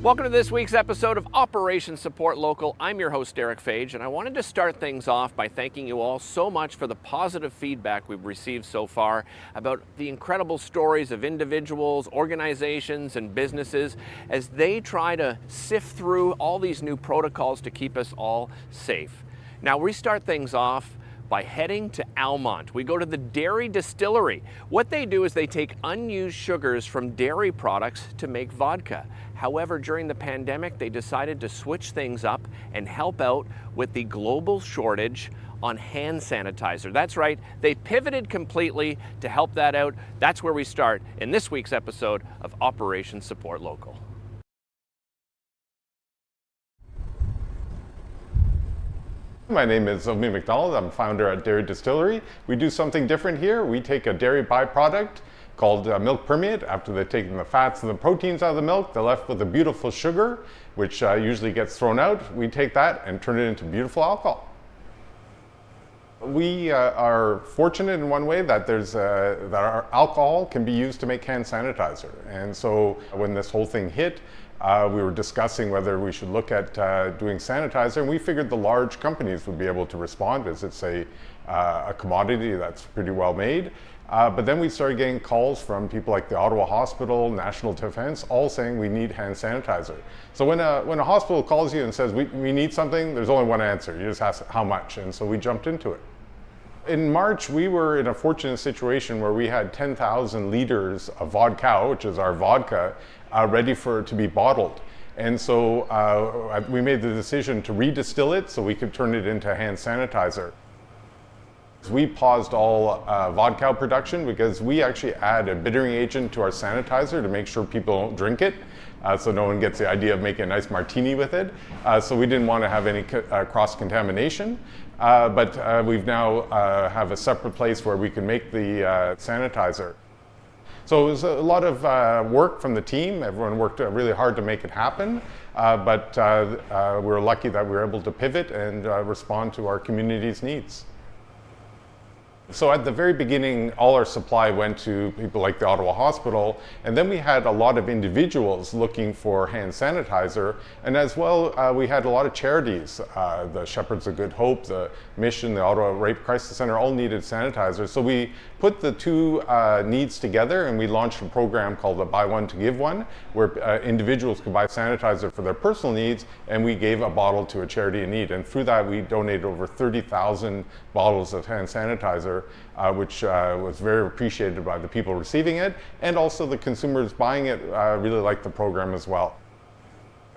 Welcome to this week's episode of Operation Support Local. I'm your host, Derek Fage, and I wanted to start things off by thanking you all so much for the positive feedback we've received so far about the incredible stories of individuals, organizations, and businesses as they try to sift through all these new protocols to keep us all safe. Now, we start things off by heading to Almonte. We go to the Dairy Distillery. What they do is they take unused sugars from dairy products to make vodka. However, during the pandemic, they decided to switch things up and help out with the global shortage on hand sanitizer. That's right, they pivoted completely to help that out. That's where we start in this week's episode of Operation Support Local. My name is Omi McDonald. I'm founder at Dairy Distillery. We do something different here. We take a dairy byproduct called milk permeate. After they've taken the fats and the proteins out of the milk, they're left with a beautiful sugar, which usually gets thrown out. We take that and turn it into beautiful alcohol. We are fortunate in one way that that our alcohol can be used to make hand sanitizer. And so when this whole thing hit, we were discussing whether we should look at doing sanitizer, and we figured the large companies would be able to respond as it's a commodity that's pretty well made. But then we started getting calls from people like the Ottawa Hospital, National Defence, all saying we need hand sanitizer. So when a hospital calls you and says we need something, there's only one answer. You just ask how much, and so we jumped into it. In March, we were in a fortunate situation where we had 10,000 liters of vodka, which is our vodka, ready to be bottled. And so we made the decision to redistill it so we could turn it into hand sanitizer. We paused all vodka production because we actually add a bittering agent to our sanitizer to make sure people don't drink it. So no one gets the idea of making a nice martini with it. So we didn't want to have any cross-contamination. But we've now have a separate place where we can make the sanitizer. So it was a lot of work from the team. Everyone worked really hard to make it happen. But we were lucky that we were able to pivot and respond to our community's needs. So at the very beginning, all our supply went to people like the Ottawa Hospital, and then we had a lot of individuals looking for hand sanitizer, and as well we had a lot of charities. The Shepherds of Good Hope, the Mission, the Ottawa Rape Crisis Center all needed sanitizer. So we put the two needs together and we launched a program called the Buy One to Give One, where individuals could buy sanitizer for their personal needs, and we gave a bottle to a charity in need. And through that we donated over 30,000 bottles of hand sanitizer, which was very appreciated by the people receiving it, and also the consumers buying it really liked the program as well.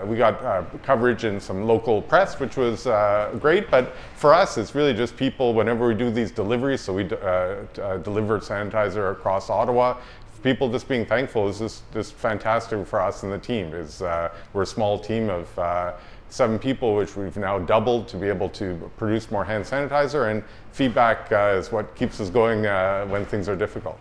We got coverage in some local press, which was great, but for us it's really just people, whenever we do these deliveries, so we deliver sanitizer across Ottawa, people just being thankful is just fantastic for us and the team. We're a small team of 7 people, which we've now doubled to be able to produce more hand sanitizer, and feedback is what keeps us going when things are difficult.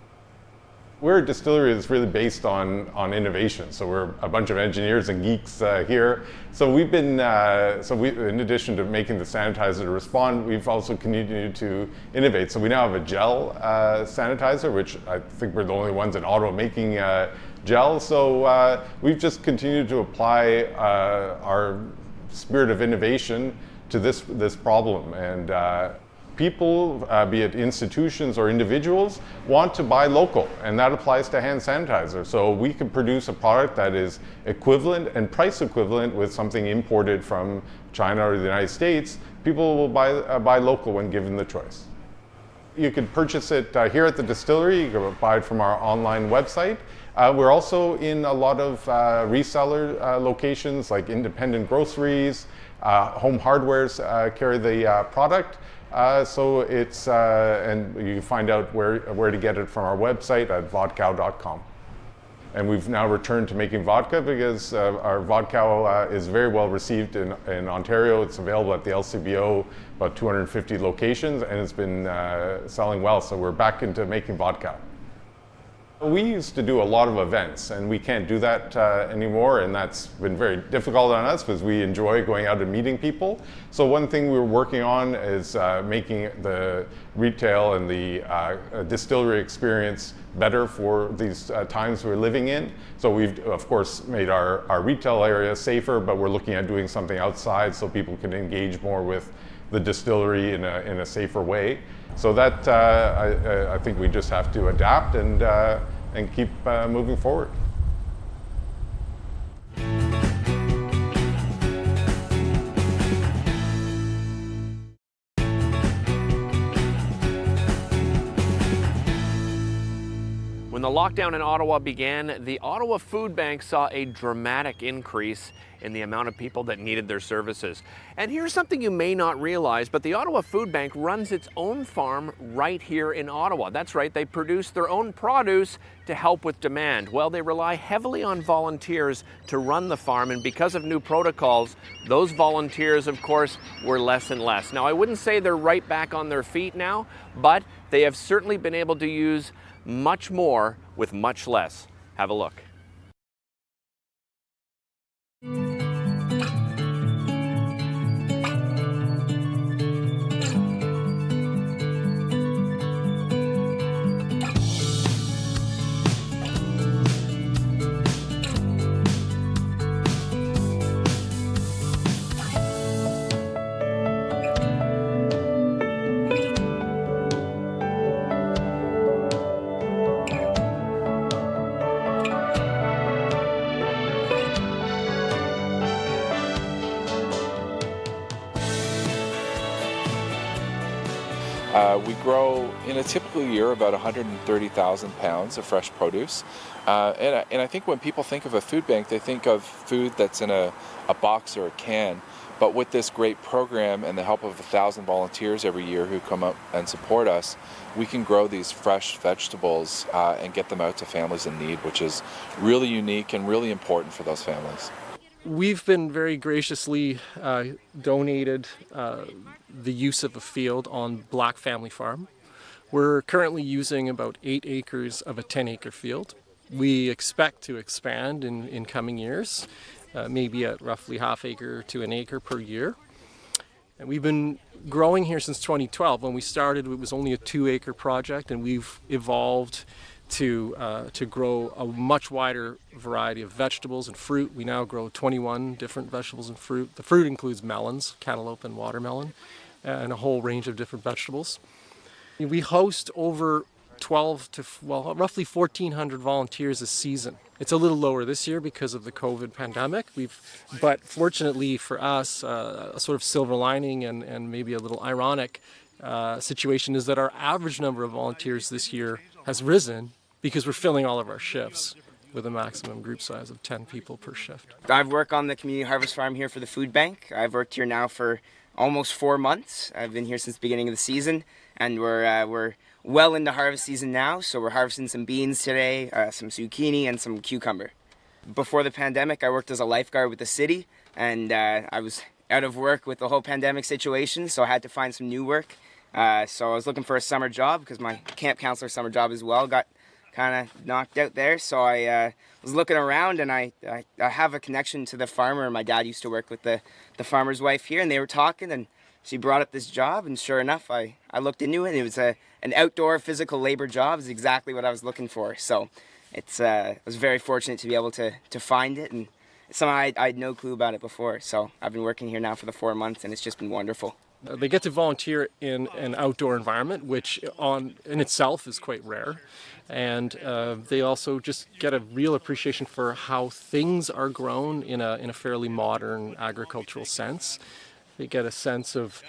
We're a distillery that's really based on innovation, so we're a bunch of engineers and geeks here. So we've been, in addition to making the sanitizer to respond, we've also continued to innovate. So we now have a gel sanitizer, which I think we're the only ones in Ottawa making gel. So we've just continued to apply our spirit of innovation to this problem, and people, be it institutions or individuals, want to buy local, and that applies to hand sanitizer. So we can produce a product that is equivalent and price equivalent with something imported from China or the United States. People will buy local when given the choice. You can purchase it here at the distillery. You can buy it from our online website. We're also in a lot of reseller locations like independent groceries, home hardwares carry the product. So it's, and you can find out where to get it from our website at vodka.com. And we've now returned to making vodka because our vodka is very well received in Ontario. It's available at the LCBO, about 250 locations, and it's been selling well. So we're back into making vodka. We used to do a lot of events, and we can't do that anymore, and that's been very difficult on us because we enjoy going out and meeting people. So one thing we're working on is making the retail and the distillery experience better for these times we're living in. So we've, of course, made our retail area safer, but we're looking at doing something outside so people can engage more with the distillery in a safer way. So that I think we just have to adapt and keep moving forward. When the lockdown in Ottawa began, the Ottawa Food Bank saw a dramatic increase in the amount of people that needed their services. And here's something you may not realize, but the Ottawa Food Bank runs its own farm right here in Ottawa. That's right, they produce their own produce to help with demand. Well, they rely heavily on volunteers to run the farm, and because of new protocols, those volunteers, of course, were less and less. Now, I wouldn't say they're right back on their feet now, but they have certainly been able to use much more with much less. Have a look. We grow in a typical year about 130,000 pounds of fresh produce. And I think when people think of a food bank, they think of food that's in a box or a can. But with this great program and the help of 1,000 volunteers every year who come up and support us, we can grow these fresh vegetables and get them out to families in need, which is really unique and really important for those families. We've been very graciously donated the use of a field on Black Family Farm. We're currently using about 8 acres of a 10-acre field. We expect to expand in coming years, maybe at roughly half acre to an acre per year. And we've been growing here since 2012. When we started, it was only a 2-acre project, and we've evolved to grow a much wider variety of vegetables and fruit. We now grow 21 different vegetables and fruit. The fruit includes melons, cantaloupe and watermelon, and a whole range of different vegetables. We host over roughly 1,400 volunteers a season. It's a little lower this year because of the COVID pandemic. But fortunately for us, a sort of silver lining and maybe a little ironic situation is that our average number of volunteers this year has risen because we're filling all of our shifts with a maximum group size of 10 people per shift. I work on the community harvest farm here for the food bank. I've worked here now for almost 4 months. I've been here since the beginning of the season, and we're well into harvest season now, so we're harvesting some beans today, some zucchini and some cucumber. Before the pandemic, I worked as a lifeguard with the city, and I was out of work with the whole pandemic situation, so I had to find some new work. So I was looking for a summer job because my camp counselor summer job as well got kind of knocked out there. So I was looking around, and I have a connection to the farmer. My dad used to work with the farmer's wife here, and they were talking, and she brought up this job, and sure enough, I looked into it, and it was an outdoor physical labor job. Is exactly what I was looking for. So I was very fortunate to be able to find it, and it's something I had no clue about it before. So I've been working here now for the 4 months, and it's just been wonderful. They get to volunteer in an outdoor environment, which in itself is quite rare. And they also just get a real appreciation for how things are grown in a fairly modern agricultural sense. They get a sense of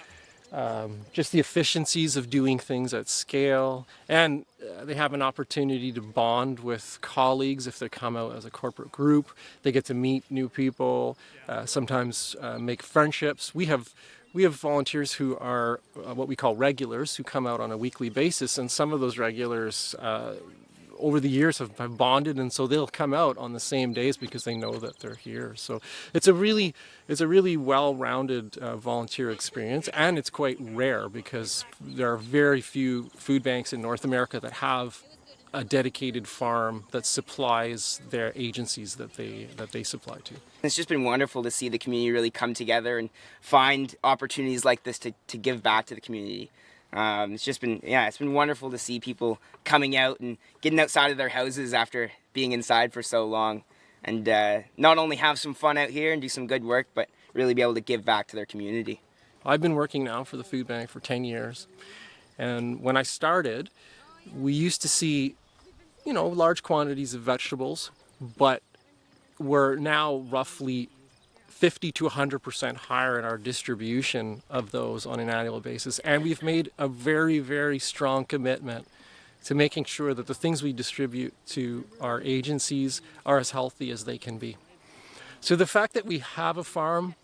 just the efficiencies of doing things at scale. And they have an opportunity to bond with colleagues if they come out as a corporate group. They get to meet new people, sometimes make friendships. We have volunteers who are what we call regulars, who come out on a weekly basis, and some of those regulars over the years have bonded, and so they'll come out on the same days because they know that they're here. So it's a really well-rounded volunteer experience, and it's quite rare because there are very few food banks in North America that have a dedicated farm that supplies their agencies that they supply to. It's just been wonderful to see the community really come together and find opportunities like this to give back to the community. It's just been, it's been wonderful to see people coming out and getting outside of their houses after being inside for so long, and not only have some fun out here and do some good work, but really be able to give back to their community. I've been working now for the food bank for 10 years, and when I started, we used to see, large quantities of vegetables, but we're now roughly 50 to 100% higher in our distribution of those on an annual basis. And we've made a very, very strong commitment to making sure that the things we distribute to our agencies are as healthy as they can be. So the fact that we have a farm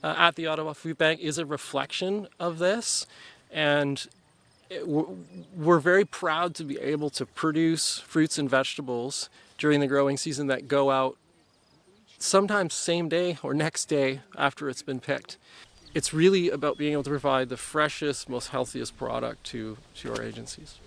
at the Ottawa Food Bank is a reflection of this, and we're very proud to be able to produce fruits and vegetables during the growing season that go out sometimes same day or next day after it's been picked. It's really about being able to provide the freshest, most healthiest product to our agencies.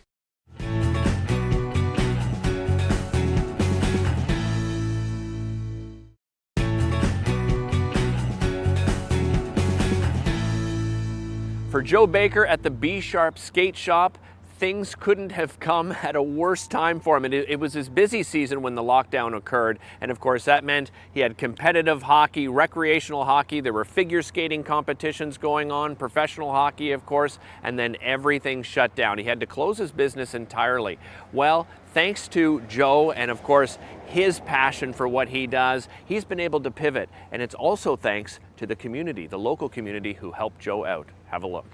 For Joe Baker at the B Sharp skate shop, things couldn't have come at a worse time for him. And it was his busy season when the lockdown occurred. And of course, that meant he had competitive hockey, recreational hockey. There were figure skating competitions going on, professional hockey, of course, and then everything shut down. He had to close his business entirely. Well, thanks to Joe and, of course, his passion for what he does, he's been able to pivot. And it's also thanks to the community, the local community, who helped Joe out. Have a look.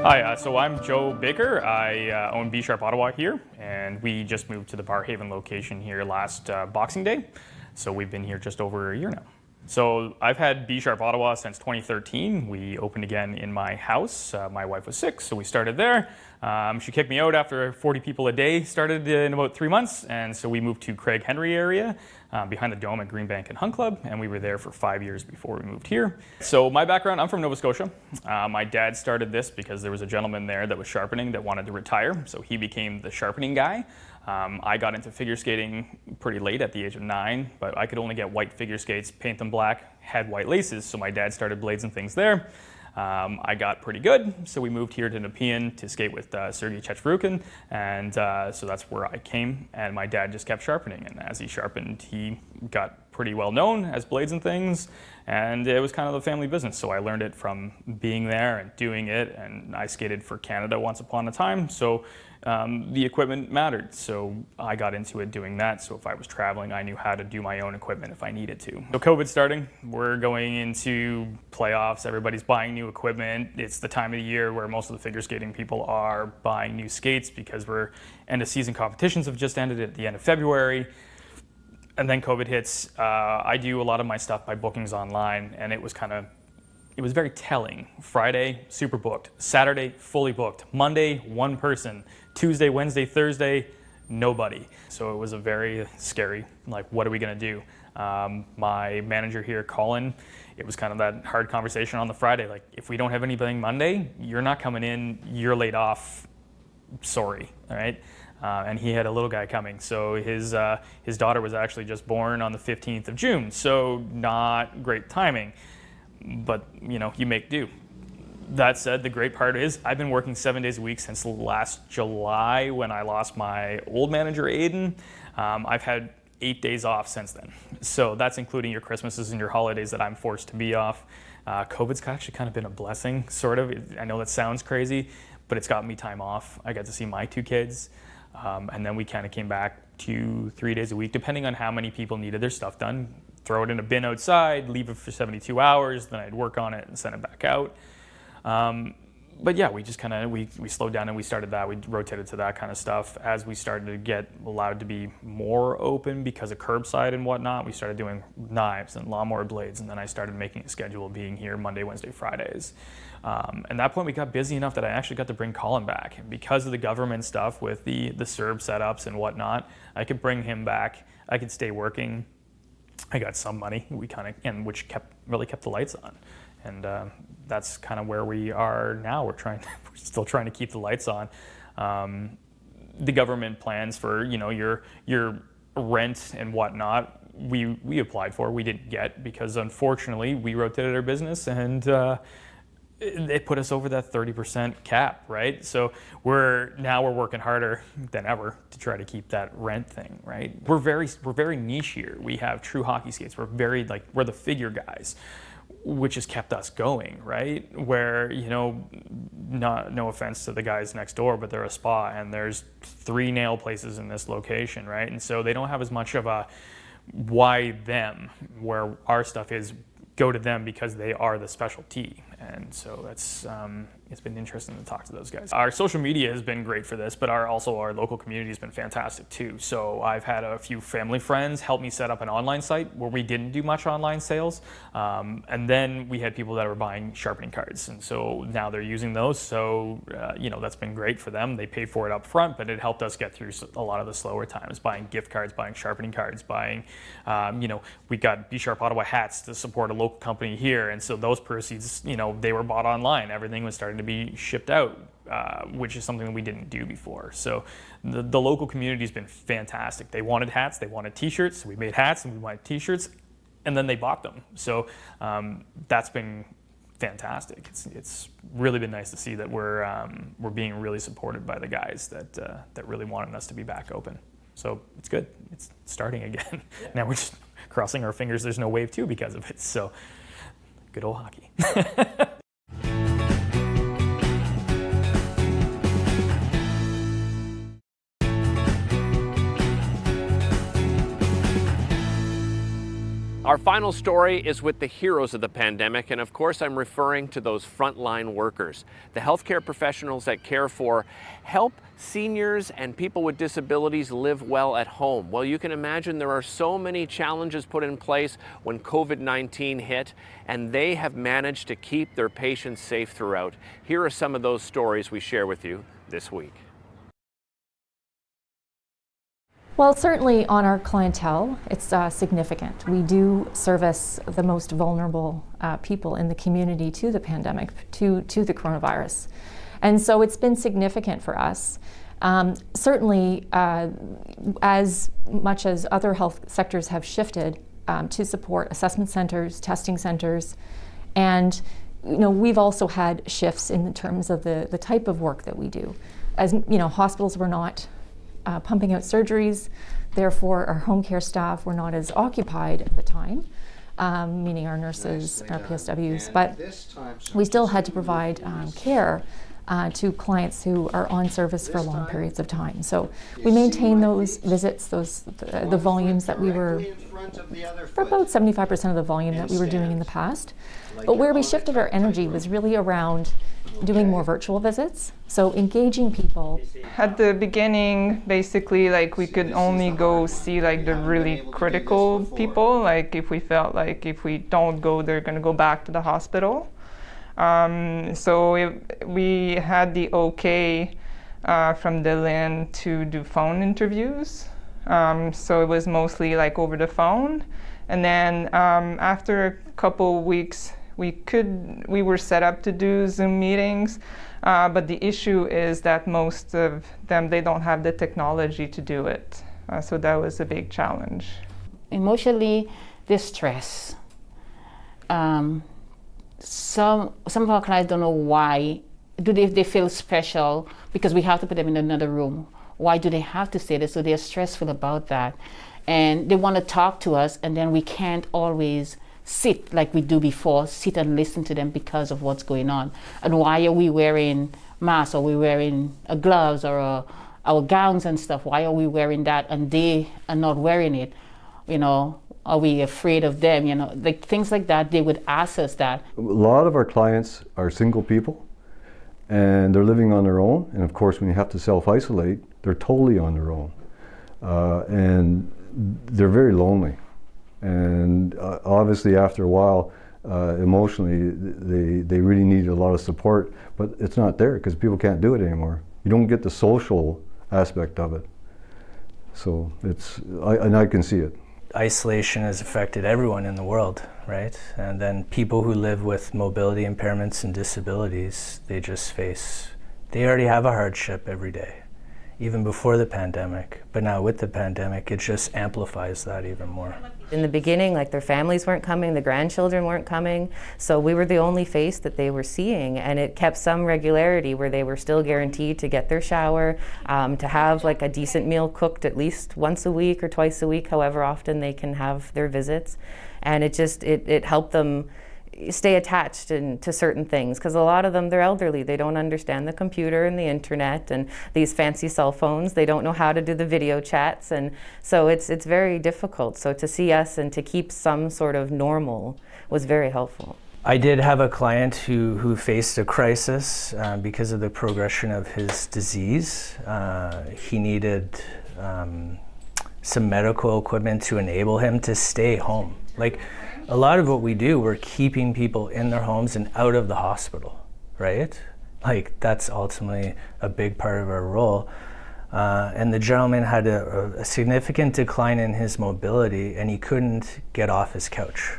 Hi, so I'm Joe Baker. I own B Sharp Ottawa here, and we just moved to the Barrhaven location here last Boxing Day. So we've been here just over a year now. So I've had B Sharp Ottawa since 2013. We opened again in my house. My wife was sick, so we started there. She kicked me out after 40 people a day started in about 3 months, and so we moved to Craig Henry area behind the Dome at Greenbank and Hunt Club, and we were there for 5 years before we moved here. So my background, I'm from Nova Scotia. My dad started this because there was a gentleman there that was sharpening that wanted to retire, so he became the sharpening guy. I got into figure skating pretty late at the age of 9, but I could only get white figure skates, paint them black, had white laces, so my dad started blades and things there. I got pretty good, so we moved here to Nepean to skate with Sergei Chechvarukin, and so that's where I came, and my dad just kept sharpening, and as he sharpened, he got pretty well known as blades and things, and it was kind of the family business, so I learned it from being there and doing it, and I skated for Canada once upon a time, so the equipment mattered, so I got into it doing that. So if I was traveling, I knew how to do my own equipment if I needed to. So COVID's starting, we're going into playoffs, everybody's buying new equipment. It's the time of the year where most of the figure skating people are buying new skates because we're end of season competitions have just ended at the end of February. And then COVID hits. I do a lot of my stuff by bookings online, and it was very telling. Friday, super booked. Saturday, fully booked. Monday, one person. Tuesday, Wednesday, Thursday, nobody. So it was a very scary, like, what are we gonna do? My manager here, Colin, it was kind of that hard conversation on the Friday, like, if we don't have anything Monday, you're not coming in, you're laid off, sorry, all right? And he had a little guy coming. So his daughter was actually just born on the 15th of June, so not great timing. But, you make do. That said, the great part is I've been working 7 days a week since last July when I lost my old manager, Aiden. I've had 8 days off since then. So that's including your Christmases and your holidays that I'm forced to be off. COVID's actually kind of been a blessing, sort of. I know that sounds crazy, but it's got me time off. I got to see my 2 kids. And then we kind of came back 2-3 days a week, depending on how many people needed their stuff done. Throw it in a bin outside, leave it for 72 hours, then I'd work on it and send it back out. But yeah, we just kind of, we slowed down and we started that. We rotated to that kind of stuff. As we started to get allowed to be more open because of curbside and whatnot, we started doing knives and lawnmower blades. And then I started making a schedule of being here Monday, Wednesday, Fridays. At that point, we got busy enough that I actually got to bring Colin back. And because of the government stuff with the CERB setups and whatnot, I could bring him back. I could stay working. I got some money, which really kept the lights on. And that's kind of where we are now. We're still trying to keep the lights on. The government plans for your rent and whatnot, we applied for, we didn't get, because unfortunately we rotated our business and it put us over that 30% cap, right? So we're working harder than ever to try to keep that rent thing, right? We're very niche here. We have true hockey skates. We're the figure guys, which has kept us going, right? Where, no offense to the guys next door, but they're a spa and there's 3 nail places in this location, right? And so they don't have as much of a why them, where our stuff is go to them because they are the specialty. And so that's it's been interesting to talk to those guys. Our social media has been great for this, but also our local community has been fantastic too. So I've had a few family friends help me set up an online site where we didn't do much online sales. And then we had people that were buying sharpening cards. And so now they're using those. So, that's been great for them. They paid for it up front, but it helped us get through a lot of the slower times, buying gift cards, buying sharpening cards, buying, we got Sharp Ottawa hats to support a local company here. And so those proceeds, they were bought online. Everything was starting to be shipped out, which is something that we didn't do before. So the local community has been fantastic. They wanted hats, they wanted t-shirts, so we made hats and we wanted t-shirts, and then they bought them. So that's been fantastic. It's really been nice to see that we're being really supported by the guys that really wanted us to be back open. So it's good. It's starting again. Yeah. Now we're just crossing our fingers there's no wave 2 because of it. So good old hockey. Our final story is with the heroes of the pandemic, and of course I'm referring to those frontline workers. The healthcare professionals at Carefor help seniors and people with disabilities live well at home. Well, you can imagine there are so many challenges put in place when COVID-19 hit, and they have managed to keep their patients safe throughout. Here are some of those stories we share with you this week. Well, certainly on our clientele, it's significant. We do service the most vulnerable people in the community to the pandemic, to the coronavirus. And so it's been significant for us. Certainly, as much as other health sectors have shifted to support assessment centers, testing centers, and we've also had shifts in terms of the type of work that we do. As hospitals were not pumping out surgeries, therefore our home care staff were not as occupied at the time, meaning our nurses, our PSWs, but we still had to provide care to clients who are on service for long periods of time. So we maintain those visits, the volumes that we were, for about 75% of the volume that we were doing in the past. But where we shifted our energy was really around doing more virtual visits, so engaging people. At the beginning, basically, we could only go see the really critical people. If we felt if we don't go, they're going to go back to the hospital. So we had the okay from the LIN to do phone interviews. So it was mostly over the phone. And then after a couple weeks, we were set up to do Zoom meetings, but the issue is that most of them, they don't have the technology to do it. So that was a big challenge. Emotionally, distress. Some of our clients don't know why. They feel special because we have to put them in another room? Why do they have to say this? So they're stressful about that. And they want to talk to us, and then we can't always sit like we do before, sit and listen to them because of what's going on. And why are we wearing masks? Are we wearing gloves or our gowns and stuff? Why are we wearing that and they are not wearing it? Are we afraid of them? Things like that, they would ask us that. A lot of our clients are single people, and they're living on their own. And of course, when you have to self-isolate, they're totally on their own. And they're very lonely. And obviously after a while, emotionally, they really need a lot of support, but it's not there because people can't do it anymore. You don't get the social aspect of it. So I can see it. Isolation has affected everyone in the world, right? And then people who live with mobility impairments and disabilities, they already have a hardship every day, even before the pandemic. But now with the pandemic, it just amplifies that even more. In the beginning, like their families weren't coming, the grandchildren weren't coming, so we were the only face that they were seeing, and it kept some regularity where they were still guaranteed to get their shower, to have like a decent meal cooked at least once a week or twice a week, however often they can have their visits. And it helped them stay attached to certain things, because a lot of them, they're elderly, they don't understand the computer and the internet and these fancy cell phones, they don't know how to do the video chats, and so it's very difficult. So to see us and to keep some sort of normal was very helpful. I did have a client who faced a crisis because of the progression of his disease. He needed some medical equipment to enable him to stay home. Like, a lot of what we do, we're keeping people in their homes and out of the hospital, right? Like, that's ultimately a big part of our role. And the gentleman had a significant decline in his mobility, and he couldn't get off his couch.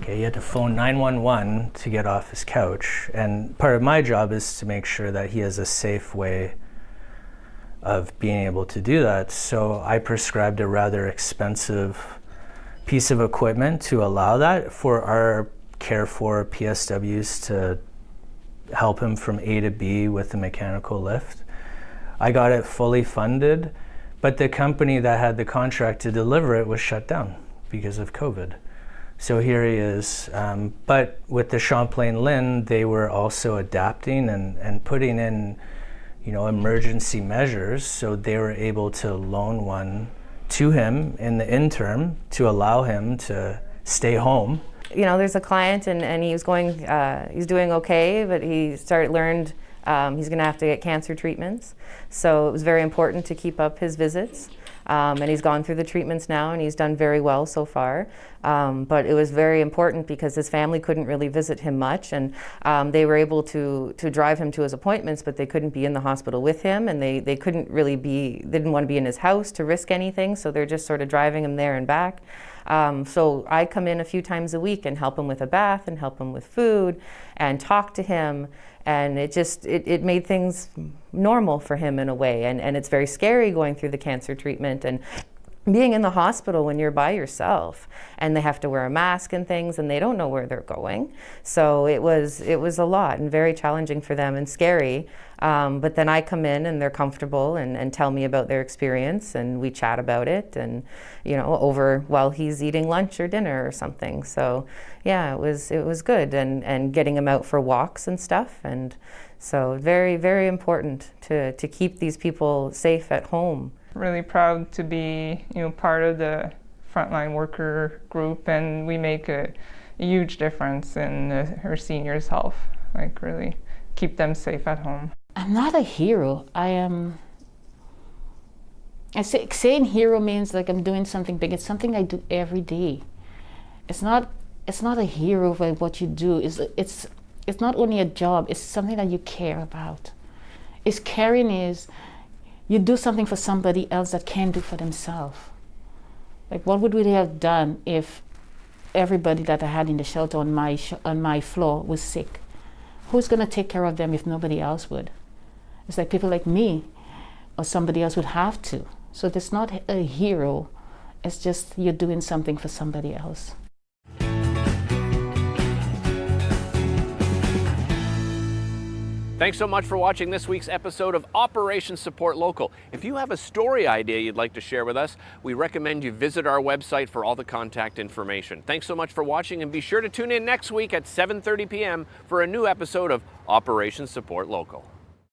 Okay, he had to phone 911 to get off his couch. And part of my job is to make sure that he has a safe way of being able to do that. So I prescribed a rather expensive piece of equipment to allow that for our Carefor PSWs to help him from A to B with the mechanical lift. I got it fully funded, but the company that had the contract to deliver it was shut down because of COVID. So here he is. But with the Champlain Lynn, they were also adapting and putting in, emergency measures. So they were able to loan one to him in the interim to allow him to stay home. There's a client and he's doing okay, but he's going to have to get cancer treatments. So it was very important to keep up his visits. And he's gone through the treatments now and he's done very well so far. But it was very important because his family couldn't really visit him much, and they were able to drive him to his appointments, but they couldn't be in the hospital with him, and they didn't want to be in his house to risk anything, so they're just sort of driving him there and back. So I come in a few times a week and help him with a bath and help him with food and talk to him. And it made things normal for him in a way. And it's very scary going through the cancer treatment and being in the hospital when you're by yourself and they have to wear a mask and things and they don't know where they're going. So it was a lot and very challenging for them and scary. But then I come in and they're comfortable and tell me about their experience and we chat about it and, over while he's eating lunch or dinner or something. So yeah, it was good and getting him out for walks and stuff. And so very, very important to keep these people safe at home. Really proud to be, part of the frontline worker group, and we make a huge difference in our seniors' health. Like, really keep them safe at home. I'm not a hero. Saying hero means like I'm doing something big. It's something I do every day. It's not a hero for what you do. It's not only a job. It's something that you care about. Caring is you do something for somebody else that can't do for themselves. Like, what would we have done if everybody that I had in the shelter on my floor was sick? Who's going to take care of them if nobody else would? It's like people like me or somebody else would have to. So it's not a hero. It's just you're doing something for somebody else. Thanks so much for watching this week's episode of Operation Support Local. If you have a story idea you'd like to share with us, we recommend you visit our website for all the contact information. Thanks so much for watching, and be sure to tune in next week at 7:30 p.m. for a new episode of Operation Support Local.